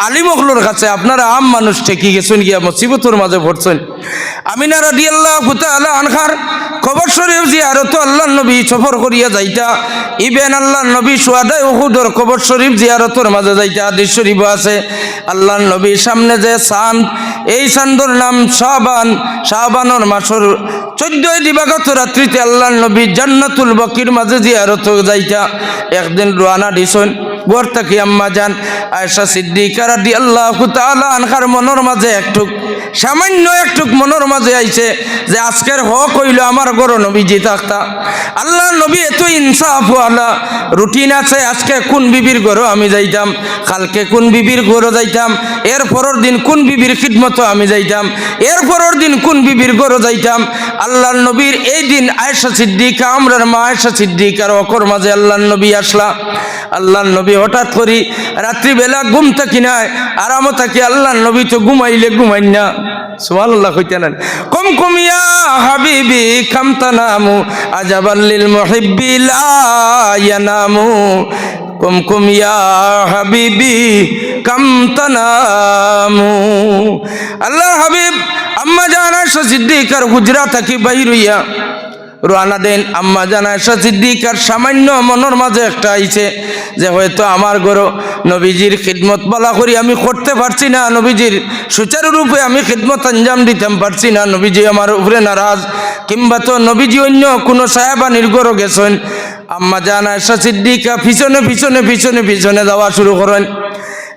আলী মখলুর কাছে আপনারা আম মানুষ ঠেকি গেছেন গিয়া মুসিবতের মাঝে পড়ছেন। আমিনা রাদিয়াল্লাহু তাআলা আনহার কবর শরীফ জিয়ারত আল্লাহর নবী সফর করিয়া যাইতা, ইবেন আল্লাহর নবী শুহাদায়ে উহুদের কবর শরীফ জিয়ারতের মাঝে যাইতা। হাদিস শরীফ আছে আল্লাহর নবীর সামনে যে চাঁদ, এই চাঁদর নাম শাবান, শাবানের মাসের 14 দিবাগত রাত্রিতে আল্লাহর নবী জান্নাতুল বাকির মাঝে জিয়ারত যাইতা। একদিন রওনা দিছেন ঘর থেকে আম্মা জান আয়েশা সিদ্দিকা রাদিয়াল্লাহু তাআলা আনহার মনের মাঝে একটু সামান্য একটু মনের মাঝে আইছে যে আজকের হক হইল আমার ঘর নবীজি থাকতা। আল্লাহর নবী এত ইনসাফওয়ালা, রুটিন আছে আজকে কোন বিবির ঘরও আমি যাইতাম, কালকে কোন বিবির ঘরও যাইতাম, এর পরের দিন কোন বিবির খিদমত আমি যাইতাম, এর পরের দিন কোন বিবির ঘরও যাইতাম। আল্লাহর নবীর এই দিন আয়েশা সিদ্দিকা, আমরার মা আয়েশা সিদ্দিকার অকর মাঝে আল্লাহর নবী আসলা। আল্লাহর নবী হঠাৎ করি রাত্রিবেলা ঘুম থাকি নাই, আরাম থাকি। আল্লাহর নবী তো ঘুমাইলে ঘুমাই না, সুবহানাল্লাহ কইতেন কম কম ইয়া হাবিবি কাম তানামু আজাবাল লিল মুহিব্বি লা ইয়ানামু, কম কম ইয়া হাবিবি কাম তানামু। আল্লাহর হাবিব আম্মা জান আয়েশা সিদ্দিকার হুজরা থাকি বাইর হইয়া রওনা দেন। আম্মা জান আয়েশা সিদ্দিকার সামান্য মনের মাঝে একটা আইছে যে হয়তো আমার ঘর নবীজির খিদমত বলা করি আমি করতে পারছি না, নবীজির সুচারুরূপে আমি খিদমত আঞ্জাম দিতাম পারছি না, নবীজি আমার উপরে নারাজ, কিংবা তো নবীজি অন্য কোনো সাহেবানির ঘরও গেছেন। আম্মা জান আয়েশা সিদ্দিকা পিছনে পিছনে পিছনে পিছনে যাওয়া শুরু করেন।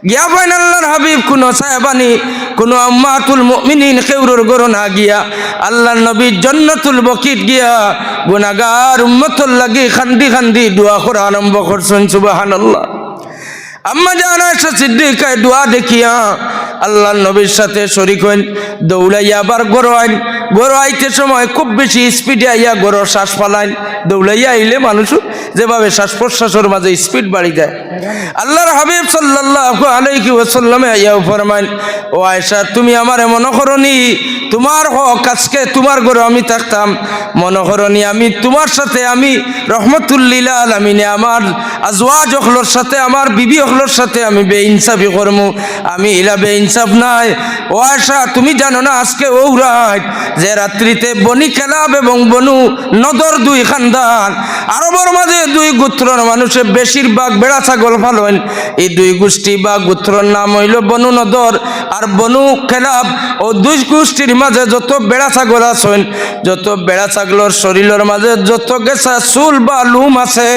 গিয়া পাইন আল্লাহর হাবিব কোনো সাহেবানি, কোনো উম্মাতুল মুমিনিন কেউরোর ঘর না গিয়া আল্লাহর নবী জান্নাতুল বাকিত গিয়া গুনাহগার উম্মতর লাগি খান্দি খান্দি দোয়া করা আরম্ভ করছেন। সুবহানাল্লাহ। আম্মা জান আয়েশা সিদ্দিকা দোয়া দেখিয়া আল্লাহর নবীর সাথে শরীক হইন, দৌড়াইয়া আবার ঘর আইন। ঘর আইতে সময় খুব বেশি স্পিডে আইয়া ঘর শ্বাস ফালাইন। দৌড়াইয়া আইলে মানুষ যেভাবে শ্বাস প্রশ্বাসের মাঝে স্পিড বাড়ি যায়। আল্লাহর হাবিব সাল্লাল্লাহু আলাইহি ওয়াসাল্লামে আইয়া ফরমাইন, ও আয়েশা তুমি আমারে মনে করনি তোমার হক আজকে তোমার ঘরে আমি থাকতাম, মনে করনি আমি তোমার সাথে আমি রহমতুল লিল আলামিনে আমার আজওয়াজ হলর সাথে আমার বিবি হলর সাথে আমি বেইনসাফি করমু, আমি ইলা বেইনসাফ নাই। ও আয়েশা তুমি জানো না আজকে ও রাত যে রাত্রিতে বনি কেলাব এবং বনু নদর দুই খানদান, আরবের মাঝে দুই গোত্রের মানুষের বেশিরভাগ বেড়া ছাগল পালন। এই দুই গোষ্ঠী বা গোত্রের নাম হইল বনু নদর আর বনু কেলাব। ও দুই গোষ্ঠীর মাঝে যত বেড়া ছাগল আছেন, যত বেড়া ছাগলের শরীরের মাঝে যত গেছা চুল বা লুম আছে,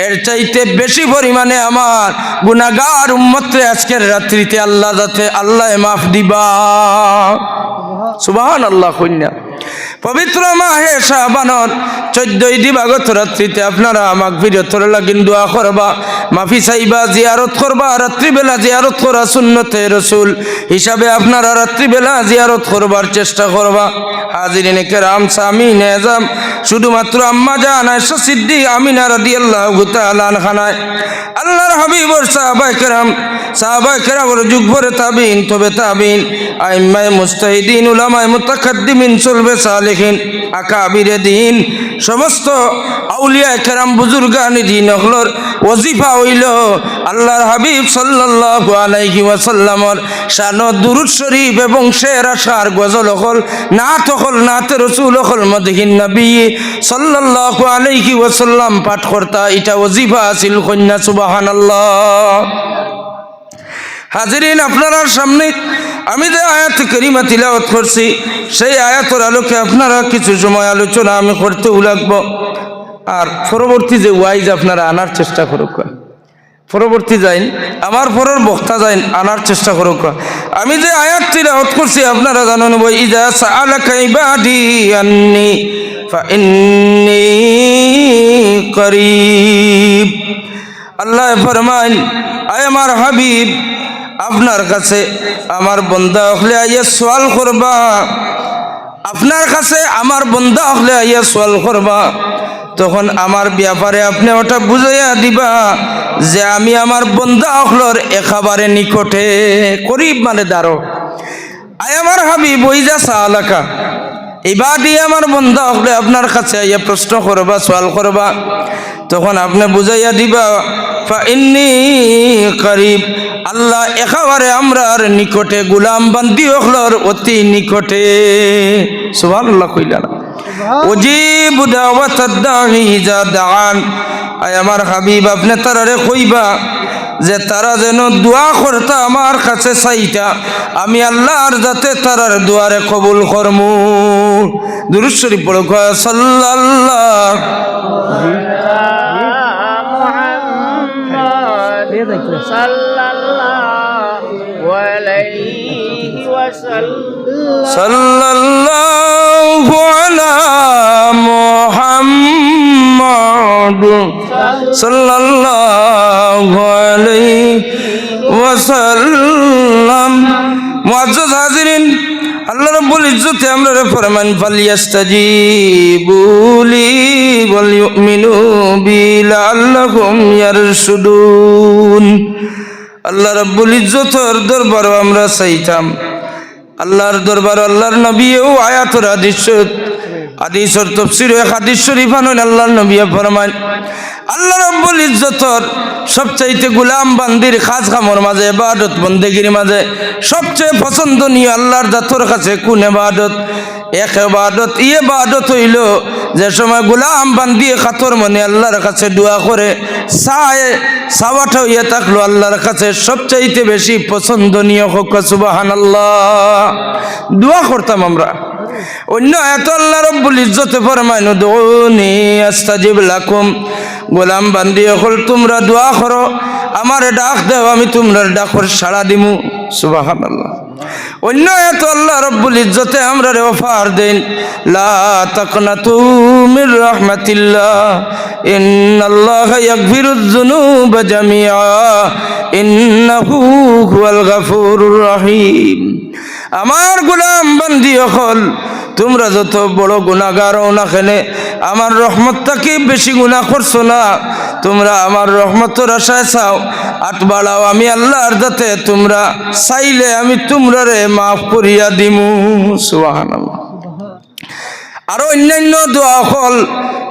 এর চাইতে বেশি পরিমাণে আমার গুনাহগার উম্মতে আজকের রাত্রিতে আল্লাহ যাতে আল্লাহ মাফ দিবা। সুবহানাল্লাহ। কন্যা পবিত্র মাহে শাবানের 14 দিবাগত রাত্রিতে আপনারা আমাক বিরতর লাগিন দোয়া করবা, মাফি চাইবা, জিয়ারত করবা। রাত্রিবেলা জিয়ারত করা সুন্নতে রসুল হিসাবে আপনারা রাত্রিবেলা জিয়ারত করবার চেষ্টা করবা। হাজিরিনে কেরাম সামি নেজাম শুধুমাত্র আম্মা জান আয়েশা সিদ্দিকা আমিনা রাদিয়াল্লাহু তাআলা আনহা আল্লাহর হাবিবর সাহাবায়ে কেরামের যুগ ভরে তাবিন, তবে তাবিন, আইম্মায়ে মুজতাহিদিন, উলামায়ে মুতাকাদ্দিমিন, সলবে সালেহিন, আকাবিরে দ্বীন, সমস্ত আউলিয়া কেরাম বুজুর্গানি দ্বীন হলর ওজিফা হইল আল্লাহর হাবিব সাল্লাল্লাহু আলাইহি ওয়াসাল্লামর শান দুরূদ শরীফ এবং শের আশার গজল হল নাত হল নাতে রসুল হল মদহিন নবী সাল্লাল্লাহু আলাইহি ওয়াসাল্লাম পাঠ করতা। এটা ওজিফা আছিল। কন্যা সুবহানাল্লাহ। হাজিরিন আপনার সামনে আমি যে আয়াত কারিমা তিলাওয়াত করছি সেই আয়াতের আলোকে আপনারা কিছু সময় আলোচনা আমি করতে লাগবো। আর পরবর্তী যে ওয়াইজ আপনারা আনার চেষ্টা করুক, পরবর্তী যাইন আমার পরের বক্তা যাইন আনার চেষ্টা করুক। আমি যে আয়াত তিলাওয়াত করছি আপনারা জানেন, বই ইজা সাআলাকা ইবাদি আন্নি ফাইন্নী করিব। আল্লাহ ফরমান, আয় আমার হাবিব আপনার কাছে আমার বন্দা হলে আইয়া সওয়াল করবা, আপনার কাছে আমার বন্দা হলে আইয়া সওয়াল করবা, তখন আমার ব্যাপারে আপনি ওটা বুঝাইয়া দিবা যে আমি আমার বন্দা হলর একেবারে নিকটে, করিব মানে দাঁড়ো। আয় আমার হাবিব ওই যা সাআলাকা, ইবাদি আমার বন্ধা হলে আপনার কাছে আইয়া প্রশ্ন করবা, সওয়াল করবা, তখন আপনি বুঝাইয়া দিবা ফাইন্নী করিব, আল্লাহ একেবারে আমরার নিকটে, গুলাম বান্দি হলর অতি নিকটে। সুবহানাল্লাহ কইলা না? উজিবু দাওয়াতাদ দাঈ ইযা দাআন। আয় আমার হাবিব, আপনি তারারে কইবা যে তারা যেন দোয়া করতা, আমার কাছে চাইতা, আমি আল্লাহর যাতে তারার দোয়ারে কবুল করমু। দুরূদ শরীফ পড়ো সাল্লাল্লাহু সাল্লাল্লাহু আলা মুহাম্মাদ সাল্লাল্লাহু আলাইহি ওয়াসাল্লাম। মুআজ্জাজ হাজিরিন, আল্লাহ রাব্বুল ইজ্জতে আমরারে ফরমান ফালিয়াস্তাজিবু লি ওয়াল ইউমিনু বি লাআল্লাহুম ইয়ারশুদুন। আল্লাহ রাব্বুল ইজ্জতের দরবারে আমরা চাইতাম, আল্লাহর দরবার, আল্লাহর নবীও আয়াতুর হাদিসের তাফসীর এক হাদিস শরীফ আনেন, আল্লাহর নবী ফরমান আল্লাহ রাব্বুল ইজ্জতের সবচাইতে গোলাম বান্দির খাস খামর মাঝে, ইবাদত বন্দেগীর মাঝে সবচেয়ে পছন্দনীয় আল্লাহর জাতর কাছে কোন ইবাদত? এক ইবাদত, ইবাদত হইল যে সময় গোলাম বান্দি খাতর মনে আল্লাহর কাছে দোয়া করে, সাওয়াটা হইয়া থাকলো আল্লাহর কাছে সবচাইতে বেশি পছন্দনীয়। হোক সুবহানাল্লাহ। দোয়া করতাম আমরা। অন্য এত আল্লাহ রাব্বুল ইজ্জতে ফরমায় উদউনি আস্তাজিব লাকুম, গোলাম বান্দি হল তোমরা দোয়া করো, আমার ডাক দাও, আমি তোমরা ডাকর সাড়া দিমু। সুবহানাল্লাহ। অন্য এত আল্লাহ রাব্বুল ইজ্জতে আমরা রে অফার দেন, লা তাকনাতু মির রাহমাতিল্লাহ ইন্নাল্লাহা ইয়াগফিরুয যুনুবা জামিআ ইন্নাহু হুয়াল গাফুরুর রহিম। আমার গোলাম বান্দি হল তোমরা যত বড় গুনাহগার হও না কেন, আমার রহমতটাকে বেশি গুনাহ করছো না, তোমরা আমার রহমতের আশায় চাও, আট বাড়াও, আমি আল্লাহর যাতে তোমরা চাইলে আমি তোমরারে মাফ করিয়া দিমু। সুবহানাল্লাহ। আরো অন্যান্য দোয়া হল,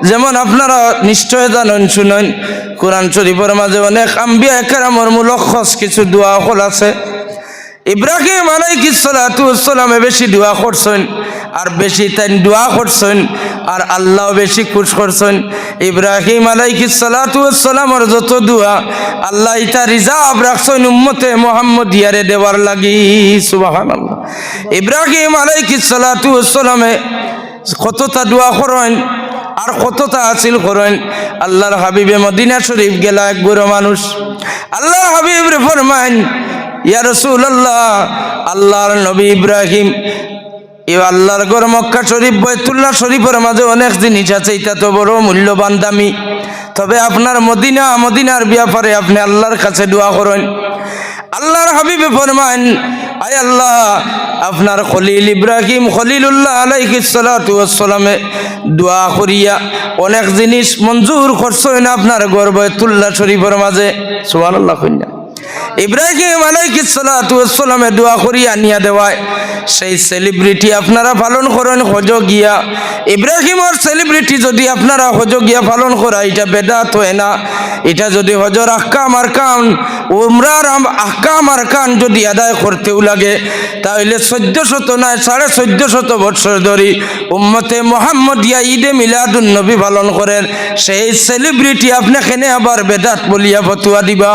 যেমন আপনারা নিশ্চয় জানেন, শুনেন, কোরআন শরীফের মাঝে অনেক আম্বিয়া কেরামের মুলখ্খস কিছু দোয়া হল আছে। ইব্রাহিম আলাইহিস সালাতু ওয়াস সালামে বেশি দোয়া করছেন, আর বেশি তাই দোয়া করছেন, আর আল্লাহ বেশি খুশ করছেন। ইব্রাহিম আলাইহিস সালাতু ওয়াস সালামের যত দোয়া আল্লাহ ইতা রিজার্ভ রাখছেন উম্মতে মুহাম্মদিয়ারে দেওয়ার লাগি। সুবহানাল্লাহ। ইব্রাহিম আলাইহিস সালাতু ওয়াস সালামে কতটা দোয়া করেন আর কতটা হাসিল করেন। আল্লাহর হাবিবে মদিনা শরীফ গেলা এক বুড়ো মানুষ, আল্লাহর হাবিব রে ফরমান, ইয়া রাসূলুল্লাহ, আল্লাহর নবী ইব্রাহিম, এই আল্লাহর ঘর মক্কা শরীফ বাইতুল্লাহ শরীফের মাঝে অনেক জিনিস আছে, এটা তো বড় মূল্যবান দামি, তবে আপনার মদিনার ব্যাপারে আপনি আল্লাহর কাছে দোয়া করেন। আল্লাহর হাবিবে ফরমান, আয় আল্লাহ, আপনার খলিল ইব্রাহিম খলিলুল্লাহ আলাইহিস সালাতু ওয়াস সালামে দোয়া করিয়া অনেক জিনিস মঞ্জুর করছেন আপনার ঘর বাইতুল্লাহ শরীফের মাঝে। সুবহানাল্লাহ। কইনা ইব্রাহিম আলাইহিস সালাতু ওয়াস সালামে দোয়া করিয়া নিয়া দেওয়ায় সেই সেলিব্রিটি আপনারা পালন করেন হজ গিয়া। ইব্রাহিমের সেলিব্রিটি যদি আপনারা হজ গিয়া পালন করা, এটা বেদাত হয় না। এটা যদি হজর আহকাম আর কান, উমরার আহকাম আর কান যদি আদায় করতেও লাগে, তাহলে 1400 নয় 1450 বছর ধরে উম্মতে মুহাম্মদিয়া ঈদে মিলাদুন নবী পালন করেন। সেই সেলিব্রিটি আপনাকে আবার বেদাত বলিয়া ফতুয়া দিবা?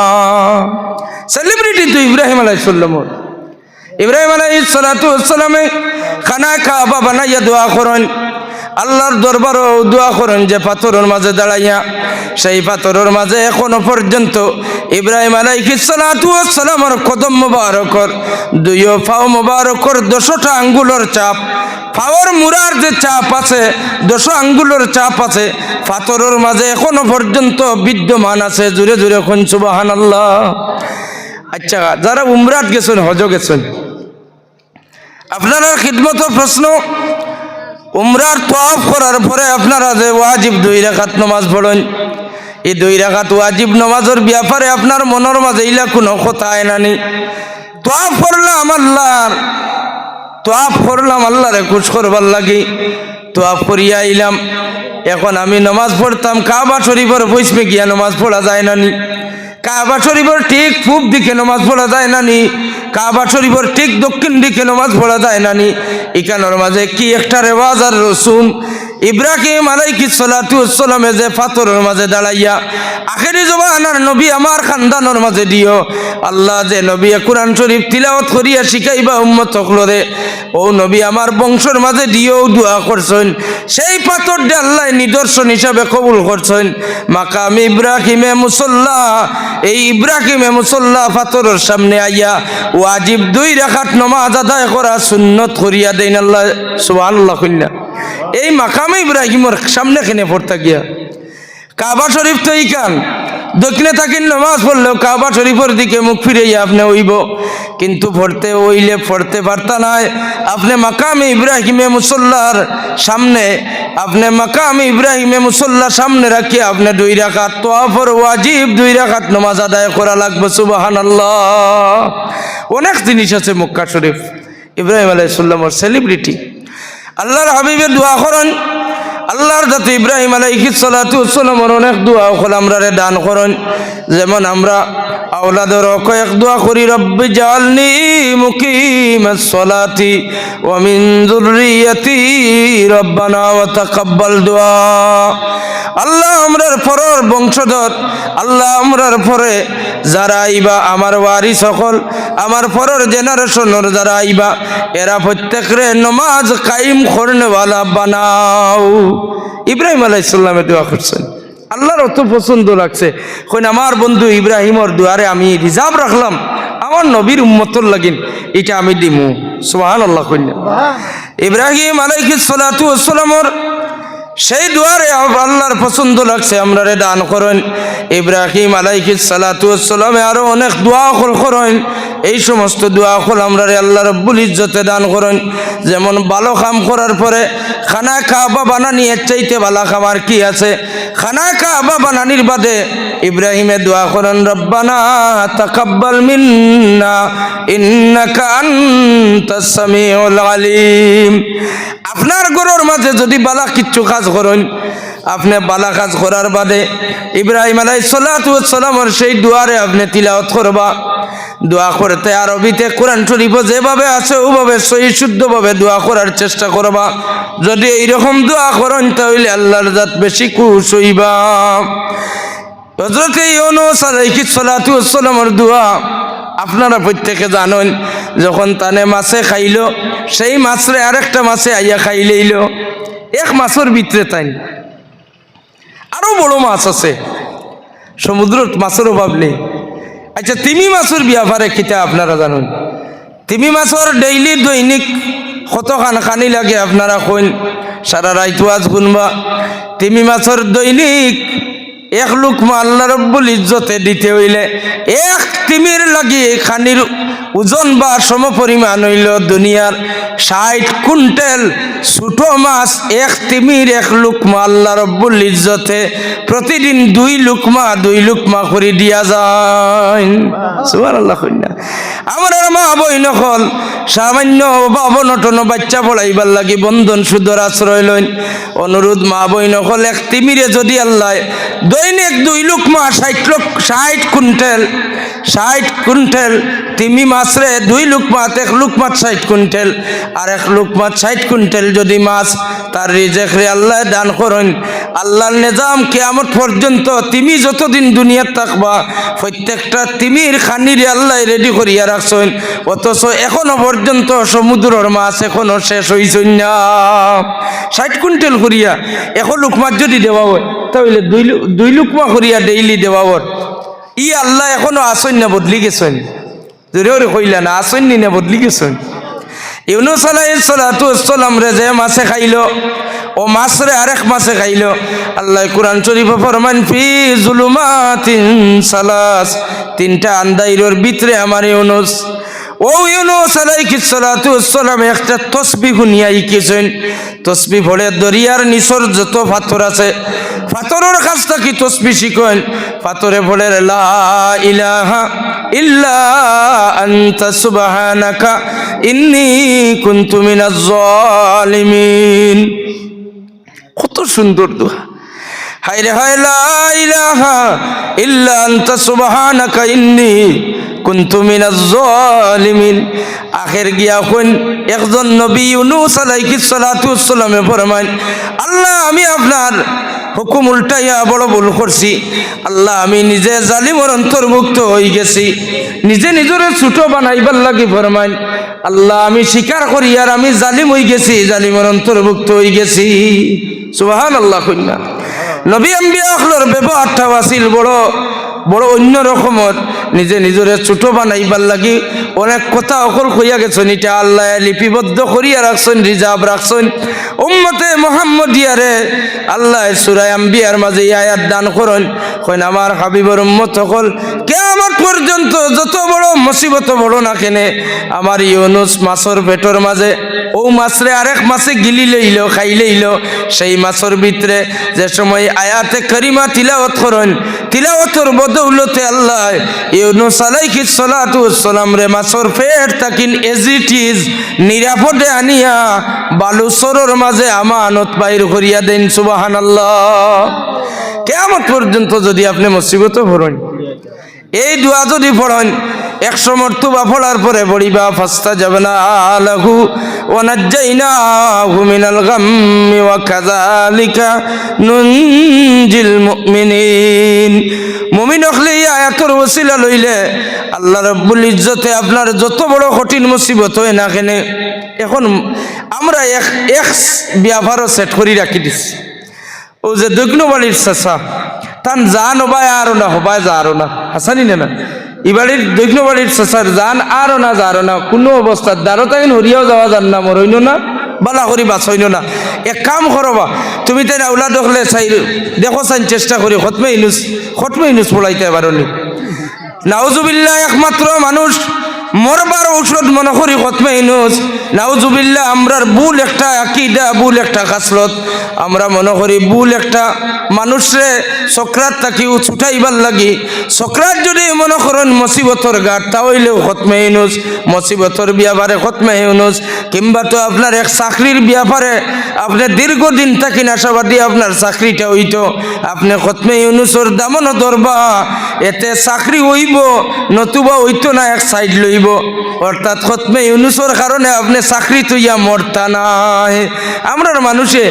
সেলিব্রিটি তো ইব্রাহিম আলাইহিস সালাম। ইব্রাহিম আলাইহিস সালাতু ওয়াস সালামে খানা কাবা বানাইয়া দোয়া করেন, আল্লাহর দরবারও দোয়া করেন যে পাথরের মাঝে দাঁড়াইয়া, সেই পাথরের মাঝে এখনো পর্যন্ত ইব্রাহিম আলাইহিস সালাতু ওয়াস সালামের কদম মুবারকর, দুই পাও মুবারকর 10টা আঙ্গুলের চাপ, পাওয়ার মুরার যে চাপ আছে 10 আঙ্গুলের চাপ আছে, পাথরের মাঝে এখনো পর্যন্ত বিদ্যমান আছে। জোরে জোরে কোন সুবহানাল্লাহ। আচ্ছা, যারা উমরাত গেছেন, হজ গেছেন, আপনারা খিদমতের প্রশ্ন, উমরার তওয়াফ করার পরে আপনারা যে ওয়াজিব 2 রাকাত নামাজ পড়েন, এই 2 রাকাত ওয়াজিব নামাজের ব্যাপারে আপনার মনের মাঝে ইলা কোনো কথা আয়নানি। তওয়াফ করলাম আল্লাহর তোয়াফ করলাম আল্লাহরে খুশ করবার লাগি, তোয়াফ করিয়া আইলাম। এখন আমি নামাজ পড়তাম কাবা শরীফের পশ্চিমে গিয়া নামাজ পড়া যায় না নি, কাবা শরীফের ঠিক পূব দিকে নামাজ পড়া যায় না নি, কাবা শরীফের ঠিক দক্ষিণ দিকে নামাজ পড়া যায় না নি। এখানের মাঝে কি একটা রেওয়াজ আর রসুম। ইব্রাহিম আলাইহিস সালাতু ওয়াস সালামে যে পাথরের মাঝে দাঁড়াইয়া আখেরি জমানার নবী আমার খানদানের মাঝে দিও, আল্লাহ যে নবী কুরআন শরীফ তিলাওয়াত করিয়া শিখাইবা উম্মত সকলরে, ও নবী আমার বংশের মাঝে দিও দোয়া করছেন। সেই পাথরটা আল্লাহ নিদর্শন হিসাবে কবুল করছেন। মাকাম ইব্রাহিমে মুসল্লা, এই ইব্রাহিমে মুসল্লা পাথরের সামনে আইয়া ওয়াজিব 2 রাকাত নামাজ আদায় করা সুন্নত করিয়া দেন আল্লাহ। সুবহানাল্লাহ কইনা এই মাকামে ইব্রাহিমের সামনে খেনে পড়তা গিয়া কাবা শরীফ তো এইখান দক্ষিণে থাকেন, নামাজ পড়লেও কাবা শরীফের দিকে মুখ ফিরাইয়া আপনি হইব, কিন্তু পড়তে হইলে পড়তে পারতা নাই। আপনি মাকামে ইব্রাহিমে মুসল্লার সামনে, আপনি মাকামে ইব্রাহিমে মুসল্লার সামনে রাখিয়া আপনি 2 রাকাত তোয়াফর ওয়াজিব 2 রাকাত নামাজ আদায় করা লাগবে। সুবহানাল্লাহ। অনেক জিনিস আছে মক্কা শরীফ। ইব্রাহিম আলাইহিস সালামের সেলিব্রিটি, আল্লাহর হাবিবের দোয়া করেন, আল্লাহর দাতে ইব্রাহিম আলাইহিস সালাতু ওয়াস সালামের অনেক দোয়া হল আমরারে দান করেন। যেমন আমরা আওলাদের কয়েক দোয়া করি, রব্বি জাআলনি মুকিমাস সালাতি ওয়া মিন যুররিয়াতি রব্বানা ওয়া তাকাব্বাল দুআ। আল্লাহ আমরার পরের বংশধর, আল্লাহ আমরার পরে যারা আইবা আমার ওয়ারিস সকল, আমার পরের জেনারেশনের যারা আইবা এরা প্রত্যেকরে নামাজ কায়েম করনেওয়ালা বানাও। ইব্রাহিম আলাইহিস সালামে দোয়া করছেন, আল্লাহর অত পছন্দ লাগছে। কইন আমার বন্ধু ইব্রাহিমর দুয়ারে আমি রিজার্ভ রাখলাম আমার নবীর উম্মতর লাগিন, এটা আমি দিমু। সুবহানাল্লাহ কইনা ইব্রাহিম আলাইহিস সালাতু ওয়াস সালামর সেই দুয়ারে আল্লাহর পছন্দ লাগছে, আমরা রে দান করেন। ইব্রাহিম আলাইহিস সালাতু ওয়াস সালামে আরো অনেক দোয়া করেন, এই সমস্ত দোয়া আমরা রে আল্লাহ রব্বুল ইজ্জতে দান করেন। যেমন ভালো কাম করার পরে খানা কাবা বানানি এর চাইতে ভালো কাম আর কি আছে? খানা কাবা বানানির বাদে ইব্রাহিমে দোয়া করেন, রব্বানা তাকাব্বাল মিন্না ইন্নাকা আনতাস সামিউল আলিম। আপনার ঘরের মাঝে যদি বালা কিচ্ছু কাজ করেন, আপনি বালা কাজ করার বাদে ইব্রাহিম আলাইহিস সালাতু ওয়াস সালামের সেই দুয়ারে আপনি তিলাওয়াত করবা। দোয়া করতে আরবিতে কোরআন শরীফ যেভাবে আছে ওভাবে সহি শুদ্ধভাবে দোয়া করার চেষ্টা করবা। যদি এইরকম দোয়া করেন তাহলে আল্লাহর জাত বেশি খুশ হইবা। হযরত ইউনূস আলাইহিস সালাতু ওয়াস সালামের দোয়া আপনারা প্রত্যেকে জানেন, যখন তানে মাছে খাইল সেই মাছরে আরেকটা মাছে আইয়া খাইলেইল। এক মাছের ভিতরে তাই আরো বড় মাছ আছে, সমুদ্রের মাছের অভাব নেই। আচ্ছা তিমি মাছের ব্যাপারে কিতা আপনারা জানেন? তিমি মাছের ডেইলি দৈনিক কত খানি লাগে আপনারা কইন? সারা রাত ওয়াজ গুনবা। তিমি মাছের দৈনিক 1 লুকমা আল্লাহ রব্বুল ইজ্জতে দিতে হইলে 1 তিমির লাগি খানির ওজন বা সম পরিমাণ হইল দুনিয়ার 60 কুইন্টাল ছোট মাছ। 1 তিমির 1 লুকমা আল্লাহ রব্বুল ইজ্জতে প্রতিদিন 2 লুকমা করে দিয়া যায়। সুবহানাল্লাহ কইনা আমার মা বই নকল সামান্য অনটন বাচ্চা পড়াইবার লাগি বন্ধন সুদর আশ্রয় লইন। অনুরোধ মা বই নকল 1 তিমিরে যদি আল্লাহ দৈনিক 2 লুকমা 60 কুইন্টাল তিমি মাছরে 2 লুকমা 1 লুকমা 60 কুইন্টাল আর 1 লুকমা 60 কুইন্টাল যদি মাছ তার রিজেকরে আল্লাহ দান করেন। আল্লাহর নিজাম কিয়ামত পর্যন্ত তিমি যতদিন দুনিয়াত থাকবা প্রত্যেকটা তিমির খানিরে আল্লাহ রেডি করিয়া রাখছেন, অথচ এখনো পর্যন্ত সমুদ্রের মাছ এখনো শেষ হইছেন না। 60 কুইন্টাল করিয়া 1 লুকমা যদি দেওয়া হয় তাহলে 2 লুকমা করিয়া ডেইলি দেওয়া হয়। ই আল্লাহ এখনো আসেন না, বদলি গেছেন? জোরে কইলা না আসেন নি না বদলি গেছেন? ইউনূস আলাইহিস সালাতু ওয়াস সালাম রে যে মাছে খাইলো ও মাছরে আরেক মাছে খাইলো। আল্লাহ কুরআন শরীফে ফরমান, ফি যুলুমাতিন সালাস, 3টা আন্দাইরের ভিতরে আমার ইউনূস ও ইউনূস আলাইহিস সালাতু ওয়াস সালাম একটা তাসবিহ নিয়ে আইকেছেন। তাসবিহ পড়ে দরিয়ার নিচর যত পাথর আছে পাথরের কাছ থেকে তাসবিহ শিখেন। পাথরে পড়ে লা ইলাহা ইল্লা আনতা সুবহানাকা ইন্নী কুনতু মিনাজ জালিমিন। কত সুন্দর দোয়া। হায় রে হায় লা ইলাহা ইল্লা আনতা সুবহানাকা ইন্নী কুনতু মিনাজ জালিমিন। আখের গিয়া কোন একজন নবী ইউনূস আলাইহিস সালাতু ওয়াস সালামে ফরমান, আল্লাহ আমি আপনার হুকুম উল্টাইয়া বড় ভুল করছি। আল্লাহ আমি নিজে জালিমর অন্তর্ভুক্ত হয়ে গেছি। নিজে নিজরে ছোট বানাইবার লাগি ফরমান, আল্লাহ আমি স্বীকার করি আর আমি জালিম হয়ে গেছি, জালিমর অন্তর্ভুক্ত হয়ে গেছি। সুবহানাল্লাহ কইনা। নবী আম্বিয়া হলর ব্যবহারটাও আছিল বড় বড় অন্য রকমের। নিজে নিজরে ছোট বানাইবার লাগি অনেক কথা অকল কইয়া গেছেন। এটা আল্লাহ লিপিবদ্ধ করিয়া রাখছেন, রিজার্ভ রাখছেন উম্মতে মুহাম্মদিয়ারে। আল্লাহ সূরা আম্বিয়ার মাঝে আয়াত দান করেন, কইন আমার হাবিবের উম্মত সকল কিয়ামত পর্যন্ত যত বড় মুসিবত বড় না কেনে, আমার ইউনুস মাছের পেটের মাঝে ও মাছরে আরেক মাছে গিলি লইল, খাই লইল। সেই মাছের ভিতরে যে সময় আয়াতে কারিমা তিলাওয়াত করেন, তিলাওয়াতের বদৌলতে আল্লাহ ইউনুস আলাইহিস সালাতু ওয়াস সালাম রে মাছের পেট তাকিন এজ ইট ইজ নিরাপদে আনিয়া বালুচরের মাঝে আমানত বাইর করিয়া দেন। সুবহানাল্লাহ। কিয়ামত পর্যন্ত যদি আপনি মুসিবতে পড়েন, এই দোয়া যদি পড়েন 100 মর্তবা পড়ার পরে পড়িবা, ফাস্তাজাবনা লাহু ওয়া নাজ্জাইনাহু মিনাল গাম্মি ওয়া কাযালিকা নুনজিল মুমিনিন। মুমিন হলে এই আয়াতের ওসিলা লইলে আল্লাহ রাব্বুল ইজ্জতে আপনার যত বড় কঠিন মুসিবত হয় না কেন, এখন আমরা এক ব্যাপারও সেট করে রাখি দিছি। ও যে দক্ষিণবাড়ির চাচা তান জান হবায় আরো না, হবায় যা আরো না, হাসানি না ইবাড়ির দক্ষিণবাড়ির চাচার জান আরো না যা আরো না, কোনো অবস্থার দ্বারো তাই হরিয়াও যাওয়া যান না, মরইন না, বালা করি বাঁচইন না। এক কাম করবা, তুমি তাই আউলা দেখলে চাই দেখো চাই চেষ্টা করি খতমে ইনুস পড়াইতে পারি। নাউজুবিল্লাহ একমাত্র মানুষ মরবার ঔষধ মনে করি খতমে ইনুস। নাউজুবিল্লাহ আমরার ভুল একটা আকীদা, ভুল একটা খাসলত। আমরা মনে করি ভুল একটা মানুষরে সক্রাত তাকে ছুটাইবার লাগি। সক্রাত যদি মনে করেন মুসিবতর গাট, তাহলেও খতমে ইনুস। মুসিবতর ব্যাপারে খতমে ইনুস, কিংবা তো আপনার এক চাকরির ব্যাপারে আপনি দীর্ঘদিন থাকি আশাবাদী আপনার চাকরিটা হইতো, আপনি খতমে ইউনুসর দামনও ধরবা, এতে চাকরি হইব নতুবা হইতো না, এক সাইড লইব। অর্থাৎ খতমে ইউনুসর কারণে আপনি চাকরি তুইয়া মরতা নাই। আমরার মানুষে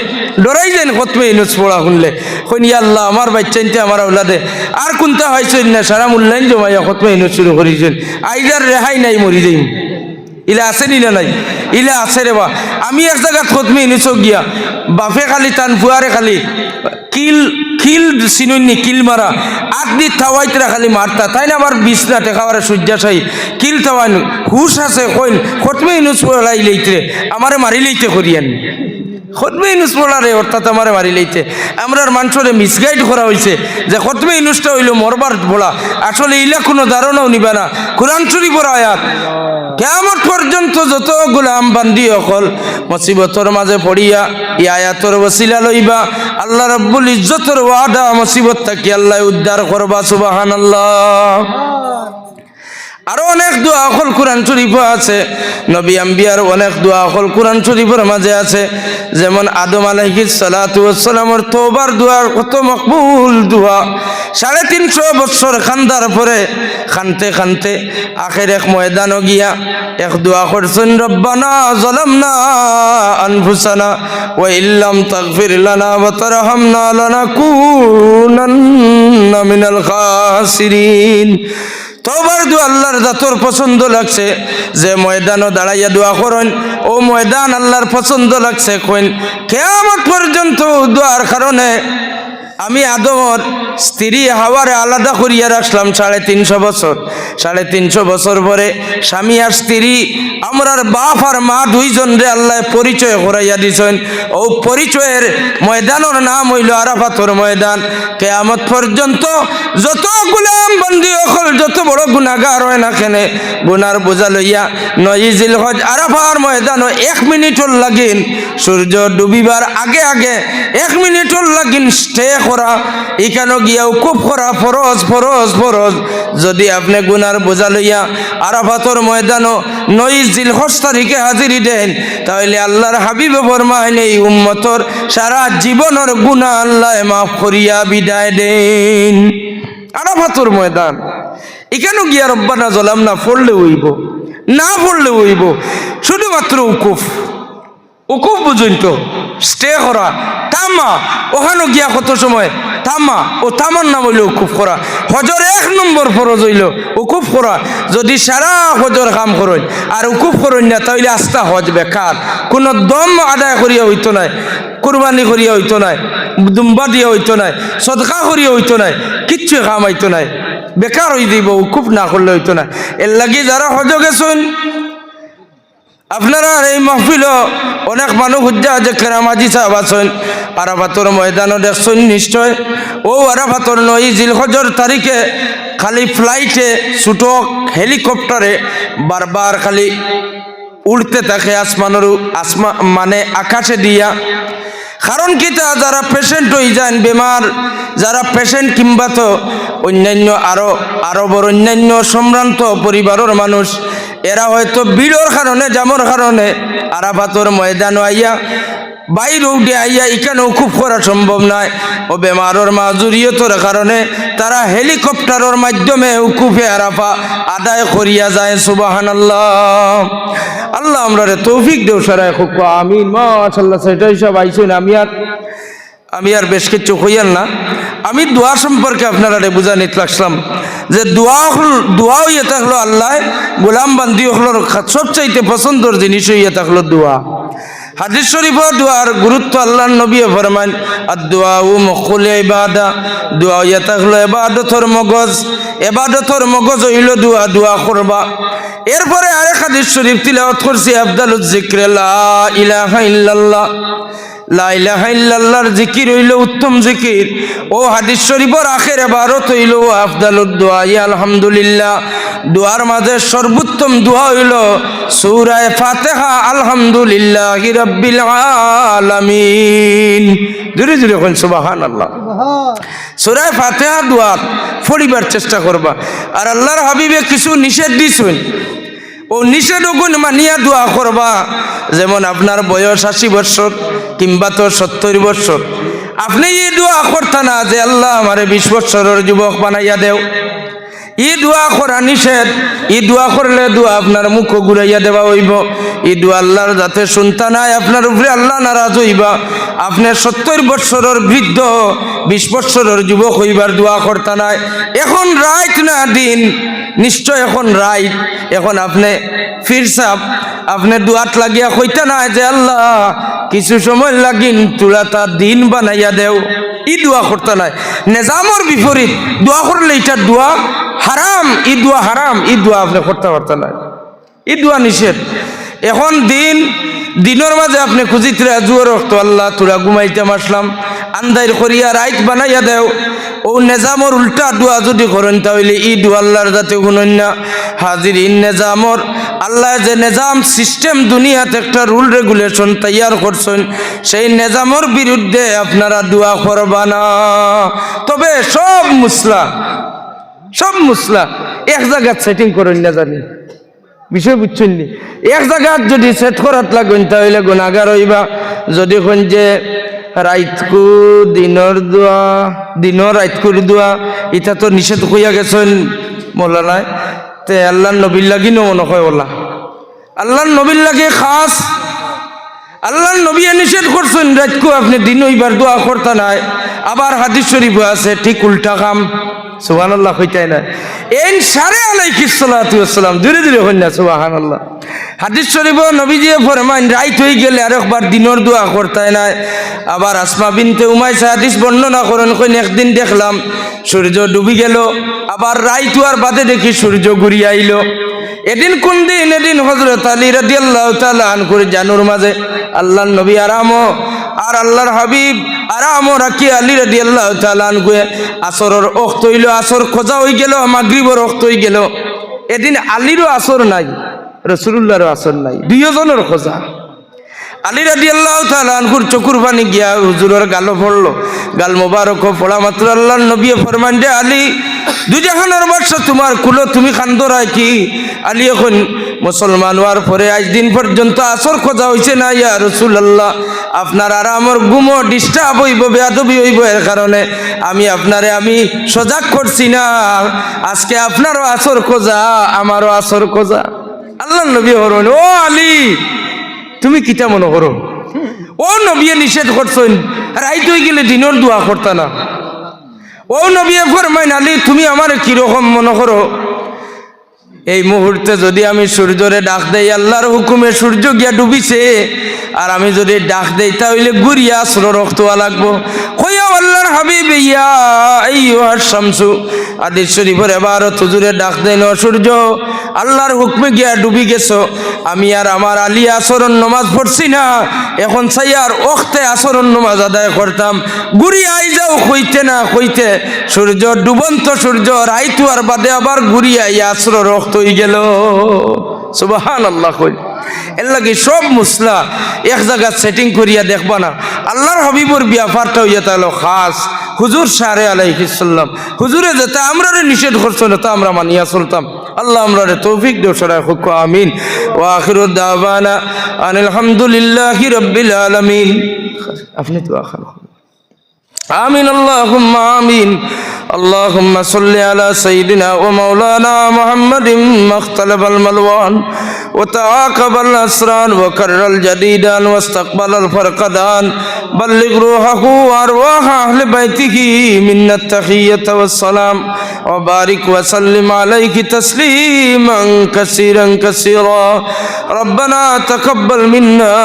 ডরাই যান খতমে ইউনুস পড়া শুনলে, কইন ইয়া আল্লাহ আমার বাচ্চাইতে আমার আওলাদে আর কোনটা হয়েছেন না, সারা মূল্যায়ন জমাইয়া খতমে ইউনুস শুরু করেছেন। আইজার রেহাই নাই, মরি যাই। ইলা আছে নি না নাই? ইলা আছে রে বা। আমি এক জায়গা খতমে ইউনুস গিয়া বাপে খালি টান ফুয়ারে খালি কিল সিনুনি কিল মারা আগদি থাওয়াইতরা খালি মারতা, তাই না আবার বিছনা টেকাবারে সূর্যাশাই কিল থাওয়াইন হুশ আছে কইন খতমে ইউনুস পড়াই লইতে আমারে মারি লইতে করিয়ান। খতমে ইউনুস পড়ারে অর্থাৎ আমারে মারি লইতে। আমরার মানুষরে মিসগাইড করা হয়েছে যে খতমে ইউনুসটা হইল মরবার বলা। আসলে ইলা কোনো ধারণাও নিবে না। কোরআন শরীফের আয়াত, কিয়ামত পর্যন্ত যত গোলাম বান্দি অকল মুসিবতর মাঝে পড়িয়া এই আয়াতর ওসিলা লইবা, আল্লাহ রাব্বুল ইজ্জতের ওয়াদা মুসিবত থাকি আল্লাহ উদ্ধার করবা। সুবহানাল্লাহ। আরো অনেক দোয়া অকল কোরআন শরীফে আছে, নবী আম্বিয়ার অনেক দোয়া অকল কোরআন শরীফের মাঝে আছে। যেমন আদম আলাইহিস সালাতু ওয়াস সালামের তওবার দোয়া কত মকবুল দোয়া। 350 বছর খান্দার পরে খানতে খানতে আখের এক ময়দানও গিয়া এক দোয়া করছেন, রব্বানা যালামনা আনফুসানা ওয়া ইল্লাম তাগফির লানা ওয়া তারহামনা লানাকুনান্না মিনাল খাসিরিন। তওবার দোয়া আল্লাহর জাতর পছন্দ লাগছে, যে ময়দানও দাঁড়াইয়া দোয়া করেন ও ময়দান আল্লাহর পছন্দ লাগছে। কইন কিয়ামত পর্যন্ত দোয়ার কারণে আমি আদমর স্ত্রী হাওয়ারে আলাদা করিয়া রাখলাম 350 বছর। 350 বছর পরে স্বামী আর স্ত্রী আমরার বাপ আর মা দুইজন রে আল্লাহ পরিচয় করাইয়া দিছেন। ও পরিচয়ের ময়দানের নাম হইল আরাফাতর ময়দান। কিয়ামত পর্যন্ত যত গোলাম বন্দী হল, যত বড় গুনাহগার হয় না কেনে, গুনার বোঝা লইয়া 9 জিলহজ আরাফার ময়দানও 1 মিনিটর লাগিন, সূর্য ডুবিবার আগে আগে 1 মিনিটর লাগিন স্টে করা। এখানে গিয়া উকুফ করা ফরজ ফরজ ফরজ। যদি আপনি গুনার বোঝা লইয়া আরাফাতর ময়দানও 9 জিলহজ তারিখে হাজিরি দেন, তাহলে আল্লাহর হাবিবে ফরমায় এই উম্মতর সারা জীবনের গুনাহ আল্লাহ মাফ করিয়া বিদায় দেন। আরাফাতর ময়দান এখানেও গিয়া রব্বানা জলাম না পড়লে হইব, না পড়লে হইব, শুধুমাত্র উকুফ উকুফ বুঝুন তো, স্টে করা, থামা। ওখানে গিয়া কত সময় থামা, ও থামার নাম হইল উকুফ করা। হজর 1 নম্বর ফরজ হইল উকুফ করা। যদি সারা হজর কাম করেন আর উকুফ করেন না, তাহলে আস্তা হজ বেকার। কোনো দম আদায় করিয়া হইতো নাই, কুরবানি করিয়া হইতো নাই, দুম্বা দিয়া হইতো নাই, সদকা করিয়া হইতো নাই, কিচ্ছু কাম হইতো নাই, বেকার হয়ে দিব উকুফ না করলে হইতো না। এর লাগি যারা হজ গেছেন আপনারা এই মাহফিল অনেক মানুষ হুজ্জা যে কেরামাজি সাহেব আছেন, আরাফাতর ময়দানও দেখছেন নিশ্চয়। ও আরাফাতর 9 জিলহজের তারিখে খালি ফ্লাইটে ছোট হেলিকপ্টারে বারবার খালি উড়তে থাকে আসমানের মানে আকাশে দিয়া। কারণ কি তা যারা পেশেন্ট হয়ে যান, বেমার যারা পেশেন্ট কিংবা তো অন্যান্য আরবের অন্যান্য সম্ভ্রান্ত পরিবারের মানুষ, এরা হয়তো ভিড়ের কারণে জামর কারণে আরাফাতর ময়দান আইয়া বাইরে উঠে আইয়া এখানে উকুফ করা সম্ভব নয়। ও বেমারের মাজুরিয়তের কারণে তারা হেলিকপ্টারের মাধ্যমে উকুফে আরাফা আদায় করিয়া যায়। সুবহানাল্লাহ। আল্লাহ আমরা তৌফিক দেও সারায় খুব আমিন। মাশাআল্লাহ। সেটাই সব আইসুন। আমি আর বেশ কিছু হইয়ান না। আমি দোয়া সম্পর্কে আপনারা বুঝানিতে লাগলাম যে দোয়া হইয়া থাকলো আল্লাহ গোলাম বান্দি হলোর সবচাইতে পছন্দর জিনিস হইয়া থাকলো দোয়া। হাদিস শরীফের দোয়ার গুরুত্ব আল্লাহর নবী ফরমান আদ-দুআউ মুখুল ইবাদা। দোয়া হইয়া থাকলো ইবাদতের মগজ, ইবাদতের মগজ হইল দোয়া, দোয়া করবা। এরপরে আরেক হাদিস শরীফ তিলাওয়াত করছি আফদালুজ যিকরি লা ইলাহা ইল্লাল্লাহ। লা ইলাহা ইল্লাল্লাহর জিকির হইল উত্তম জিকির। ও হাদিস শরীফের আখের ইবারত হইল আফদালুদ দুআ আলহামদুলিল্লাহ। দোয়ার মাঝে সর্বোত্তম দোয়া হইল সূরা ফাতিহা আলহামদুলিল্লাহি রাব্বিল আলামিন। জোরে জোরে কোন সুবহানাল্লাহ। সূরা ফাতিহা দোয়া পড়িবার চেষ্টা করবা। আর আল্লাহর হাবিবে কিছু নিষেধ দিছেন, ও নিষেধগুণ মানিয়া দোয়া করবা। যেমন আপনার বয়স 80 বছর কিংবা তো 70 বছর, আপনি এই দোয়া করতা না যে আল্লাহ আমারে 20 বছরের যুবক বানাইয়া দেও। এই দোয়া করা নিষেধ। এই দোয়া করলে দোয়া আপনার মুখ ঘুরাইয়া দেওয়া হইব। এই দোয়া আল্লাহর যাতে শুনতা নাই, আপনার উপরে আল্লাহ নারাজ হইবা। আপনি 70 বছরের বৃদ্ধ 20 বছরের যুবক হইবার দোয়া করতা নাই। এখন রাইট না দিন, নিশ্চয় এখন রাইট। এখন আপনি ফিরসাব আপনি দুয়াত লাগিয়া কইতা না যে আল্লাহ কিছু সময় লাগিন তুলা তার দিন বানাইয়া দেও। ই দোয়া করতে নাই। নিজামর বিপরীত দোয়া করলে এটা দোয়া হারাম। ই দোয়া হারাম, ই দোয়া আপনি করতে পারতেন না, ই দোয়া নিষেধ। এখন দিনের মাঝে আপনি খুঁজিতে জুয়ার রক্ত আল্লাহ তোরা ঘুমাইতে আসলাম, আন্দাইর করিয়া রাইত বানাইয়া দেও। ও নিজামর উল্টা দোয়া যদি করেন তাহলে ই দোয়া আল্লাহর যাতে গুণন না। হাজির ইন নিজামর আল্লাহ যে নিজাম সিস্টেম দুনিয়াতে একটা রুল রেগুলেশন তৈয়ার করছেন, সেই নিজামর বিরুদ্ধে আপনারা দোয়া করবা না। তবে সব মুসলা এক জায়গায় সেটিং করেন না, জানি বিষয় বুঝছেন নি। এক জায়গায় যদি সেট করাত লাগবেন তাহলে গুণাগার হইবা। যদি কোন যে রাইতকু দিনর দোয়া, দিনর রাইতকুর দোয়া, এটা তো নিষেধ হইয়া গেছেন মোল্লানায়। তে আল্লাহর নবীর লাগি মনে হয় ওলা আল্লাহর নবীর লাগে খাস। আল্লাহর নবী নিষেধ করছেন রাইতকু আপনি দিন হইবার দোয়া করতা নাই। আবার হাদিস শরীফ আছে ঠিক উল্টা কাম। সুবহানাল্লাহ কইতাই না এন সারে আলাইহিস সালাতু ওয়াস সালাম। ধীরে ধীরে হই না সুবহানাল্লাহ। হাদিস শরীফে নবীজি ফরমান রাইত হয়ে গেলে আরেকবার দিনের দোয়া করতে নাই। আবার আসমা বিনতে উমাইসা হাদিস বর্ণনা করেন কইন একদিন দেখলাম সূর্য ডুবি গেল, আবার রাইত হওয়ার বাদে দেখি সূর্য ঘুরিয়ে আইলো। এদিন কোন দিন? এদিন হযরত আলী রাদিয়াল্লাহু তাআলা আনহুর জানুর মাঝে আল্লাহর নবী আরামও আর আল্লাহর হাবিব আরামও রাখি আলী রাদিয়াল্লাহু তাআলা আনহু আসরের ওয়াক্ত হইল, আসর খোঁজা হয়ে গেল, মাগরিবের ওয়াক্ত হয়ে গেল। এদিন আলীরও আসর নাই, রাসূলুল্লাহর আসর নাই, দুইজনের খোঁজা। আলী রাদিয়াল্লাহু তাআলা আনহুর চকুর পানি গিয়া হুজুরের গালে পড়লো। গাল মোবারক পড়া মাত্র আল্লাহর নবী ফরমান যে আলী দুজাহানের বাদশা তোমার কুলো তুমি খান্দরায় কি? আলী এখন মুসলমান হওয়ার পরে আজ দিন পর্যন্ত আসর খোঁজা হয়েছে না ইয়া রাসূলুল্লাহ। আপনার আর আমার ঘুমো ডিস্টার্ব হইব, বেয়াদবি হইব, এর কারণে আমি আপনারে আমি সজাগ করছি না। আজকে আপনারও আসর খোঁজা, আমারও আসর খোঁজা। আল্লাহর নবী হরণ ও আলী তুমি কিটা মনে করো? ও নবী নিষেধ করছেন রাইত হয়ে গেলে দিনের দোয়া করতা না। ও নবী ফরমাইন আলী তুমি আমার কিরকম মনে করো? এই মুহূর্তে যদি আমি সূর্যরে ডাক দেই, আল্লাহর হুকুমে সূর্য গিয়া ডুবিছে, আর আমি যদি ডাক দেই তাহলে গুরিয়া আসর রক্তওয়া লাগবো। কইয়া আল্লাহর হাবিব ইয়া আইয়ুহাস শামসু হাদিস শরীফের এবারত হুজুরে ডাক দেন সূর্য আল্লাহর হুকমে গিয়া ডুবি গেছো, আমি আর আমার আলী আসরন নামাজ পড়ছি না, এখন চাই আর ওখতে আসরন নামাজ আদায় করতাম। গুড়ি আই যাও কইতে না কইতে সূর্য ডুবন্ত সূর্য রাইতু আর বাদে আবার গুড়ি আই আসর রক্ত হয়ে গেল। সুবহানাল্লাহ। কই এর লাগে সব মুসলা এক জায়গা সেটিং করিয়া দেখবা না। আল্লাহর হাবিবর ব্যাপারটা হইয়া তাহলে খাস হুজুর সারে আলাইহিস সালাম হুজুরে যেতে আমরা নিষেধ করছো না তা আমরা মানিয়া চলতাম। আল্লাহ আমরা তৌফিক দেও সরাই খুব আমিন। ওয়া আখিরু দাওয়ানা আনিল হামদুলিল্লাহি রাব্বিল আলামিন। আপনি তো আখির آمين اللهم آمين اللهم صل على سيدنا ومولانا محمد ما اختلف الملوان وتعاقب الأسران وكرر الجديدان واستقبل الفرقدان بلغ روحه وأرواح أهل بيته منا التحية والسلام وبارك وسلم عليك تسليما كثيرا كثيرا ربنا تقبل منا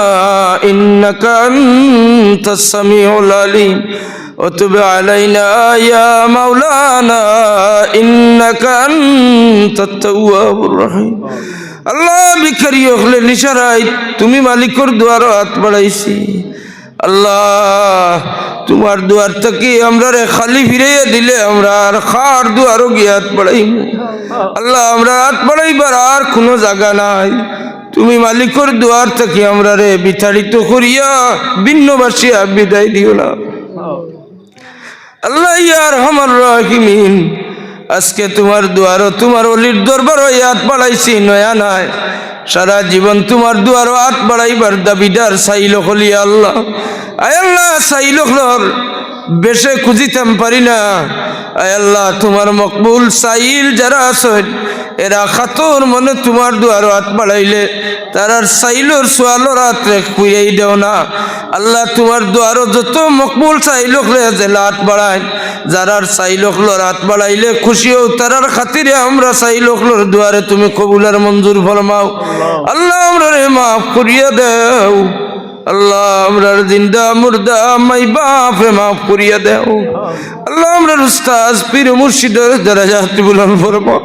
إنك أنت السميع العليم وتب علينا يا مولانا إنك أنت التواب الرحيم আল্লাহ বিকারি হলে নিশারাই তুমি মালিকর দুয়ারত বাড়াইছি। আল্লাহ তোমার দুয়ার থেকে আমরা রে খালি ফিরাইয়া দিলে আমরা আর খার দুয়ারও গিয়াত বাড়াইম। আল্লাহ আমরা হাত বাড়াইবার আর কোনো জায়গা নাই। তুমি মালিকর দুয়ার থেকে আমরা রে বিতাড়িত করিয়া ভিন্নবাসিয়া বিদায় দিও না। আল্লাহ ইয়া আরহামার রাহিমিন আজকে তোমার দুয়ারও তোমার অলির দরবার হাত বাড়াইছি নয়া নাই। সারা জীবন তোমার দুয়ারও হাত বাড়াইবার দাবিদার সাইল হলি আল্লাহ। আয় আল্লাহ সাইল হলর বেশে খুঁজিতাম পারি না। আয় আল্লাহ তোমার মকবুল সাইল যারা আছেন এরা খাতর মনে তোমার দুয়ারও হাত বাড়াইলে তারার সাইলর সোয়ালোর হাত খুঁড়াই দেও না। আল্লাহ তোমার দুয়ারও যত মকবুল সাইলক জেলা হাত বাড়ায়, যারার সাইলকলর হাত বাড়াইলে খুশিও তারার খাতিরে আমরা সাইলকলর দুয়ারে তুমি কবুলার মঞ্জুর ফরমাও। আল্লাহ আমরা রে মাফ করিয়া দেও। আল্লাহ আমরার জিন্দা মুর্দা মাই বাপে মাফ করিয়া দেও। আল্লাহ আমরার উস্তাদ পীর মুর্শিদের দরজাত বুলন্দ ফরমাও।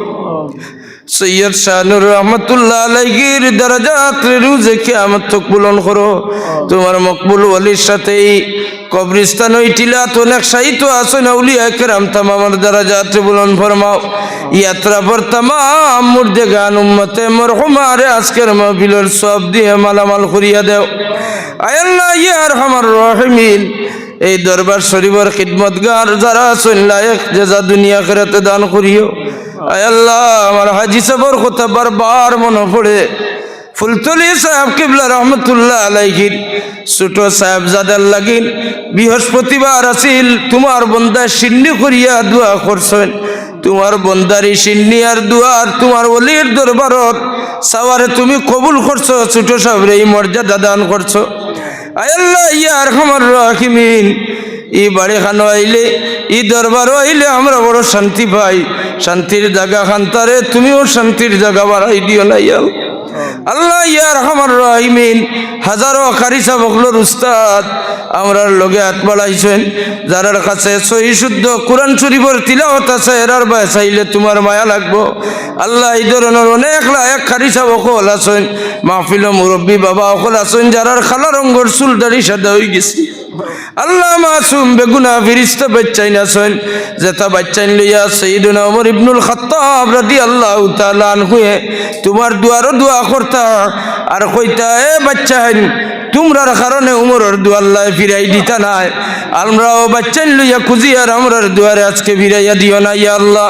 সৈয়দ শাহনুর রহমতুল্লাহ আলাইহির দরজাত রোজে কিয়ামত তক বুলন্দ করো। তোমার মকবুল ওলির সাথে কবরিস্তান হইটিলা তো অনেক সাহিত্য আসেন আউলিয়া কেরাম তামামের দরজাত বুলন্দ ফরমাও। ইয়াত্রা পর তামাম মুর্দে গান উম্মতে মরহুমারে আজকের মাহফিলের সব দিয়ে মালামাল করিয়া দেও। আয় আল্লাহ ইয়া আরহামার রাহিমিন এই দরবার শরীফের খিদমতগার যারা আছেন লায়েক জাযা দুনিয়া আখিরাতে দান করিও। আয় আল্লাহ আমার হাজী সাহেবের কথা বারবার মনে পড়ে। ফুলতলি সাহেব কিবলা রহমতুল্লাহ আলাইহির ছোট সাহেবজাদার লাগিন বৃহস্পতিবার আসিল তোমার বন্দা সিন্নি করিয়া দোয়া করছেন। তোমার বন্দারি সিন্নি আর দুয়ার তোমার ওলির দরবারত সাওয়ারে তুমি কবুল করছো। ছোট সাহেবরে এই মর্যাদা দান করছো। আয় আল্লাহ ইয়া আরহামার রাহিমিন ই বাড়ি খানো আইলে ই দরবারও আইলে আমরা বড় শান্তি পাই। শান্তির জায়গা খান্তারে তুমিও শান্তির জায়গা বাড়াই দিও না ইয়া আল্লাহ ইয়া আরহামার রাহিমিন। হাজারো কারি সাবকলর উস্তাদ আমরার লগে হাত বাড়াইছেন, যারার কাছে সহি শুদ্ধ কোরআন শরীফের তিলাওয়াত আছে এরার বাই চাইলে তোমার মায়া লাগবো। আল্লাহ এই ধরনের অনেক লায়ক কারি সাবকল আছেন, মাহফিল মুরব্বী বাবা অকল আছেন যারার খালা রঙ্গর চুল দাড়ি সাদা হয়ে গেছে। আল্লাহ মাসুম বেগুনা ফিরিস্তা বাচ্চাইন আছেন, যেটা বাচ্চাইন লইয়া সাইয়্যিদুনা ওমর ইবনুল খাত্তাব রাদিয়াল্লাহু তাআলা আনহু তোমার দুয়ারও দোয়া করতা আর কইতা এ বাচ্চাইন তোমরার কারণে উমরের দুয়াল্লাহ ফিরাই দিতা নাই আমরাও বাচ্চান লইয়া খুঁজি আর আমরার দুয়ারে আজকে ফিরাইয়া দিও না ইয়া আল্লাহ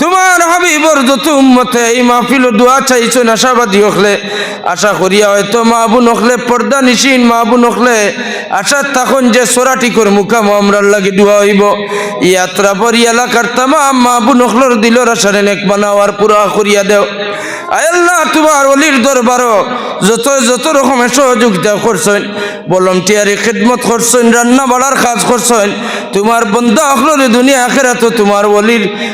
তোমার হাবিবর যত উম্মতে এই মাহফিল দোয়া চাইছো আশাবাদী হলে আশা করিয়া হয়তো মা বোন হলে পর্দা নিশিন মা বোন হলে আশা তখন যে সোরাটি কর মুখাম আমরার লাগে দোয়া হইব ইয়াত্রা পরি এলাকার তামাম মা বোন হলর দিলর আশারে নেক বানাওয়ার পুরা করিয়া দেও আয় আল্লাহ তোমার অলির দরবারও যত রকমের সহযোগিতা করছেন ভলান্টিয়ারি খেদমত করছেন রান্না বাড়ার কাজ করছেন তোমার বন্দা হলর দুনিয়া আখেরাত তোমার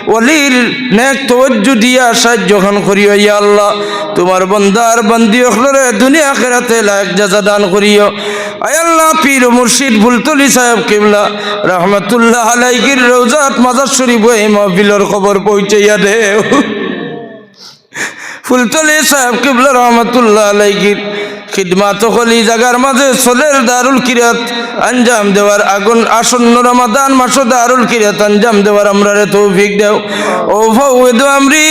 অলির নেক তওয়াজ্জু দিয়া সাহায্য খান করিও ইয়া আল্লাহ তোমার বন্দার বান্দি হলরে দুনিয়া আখেরাতে লায়ক জাযা দান করিও আয় আল্লাহ পীর মুর্শিদ বুলতলি সাহেব কিবলা রহমাতুল্লাহ আলাইহির রওজাত মাজার শরীফ এই মাহফিলের খবর পৌঁছাইয়া দেও ফুলতলি সাহেব কিবলা রহমাতুল্লাহ আলাইহির খিদমাত হলি জাগার মাঝে সোলের দারুল কিরাত আঞ্জাম দেওয়ার আগুন আসন্ন রমাদান মাস দারুল কিরাত আঞ্জাম দেওয়ার আমরারে তৌফিক দেও ও ফাওয়াদু আমরি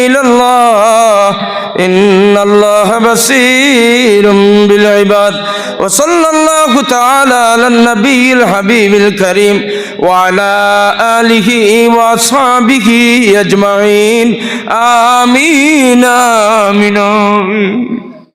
ইলাল্লাহ ইন্নাল্লাহা বাসীরুম বিল ইবাদ ওয়া সাল্লাল্লাহু তাআলা আলান নবিয়িল হাবিবিল কারীম ওয়া আলা আলিহি ওয়া আসহাবিহি আজমাইন আমিন আমিন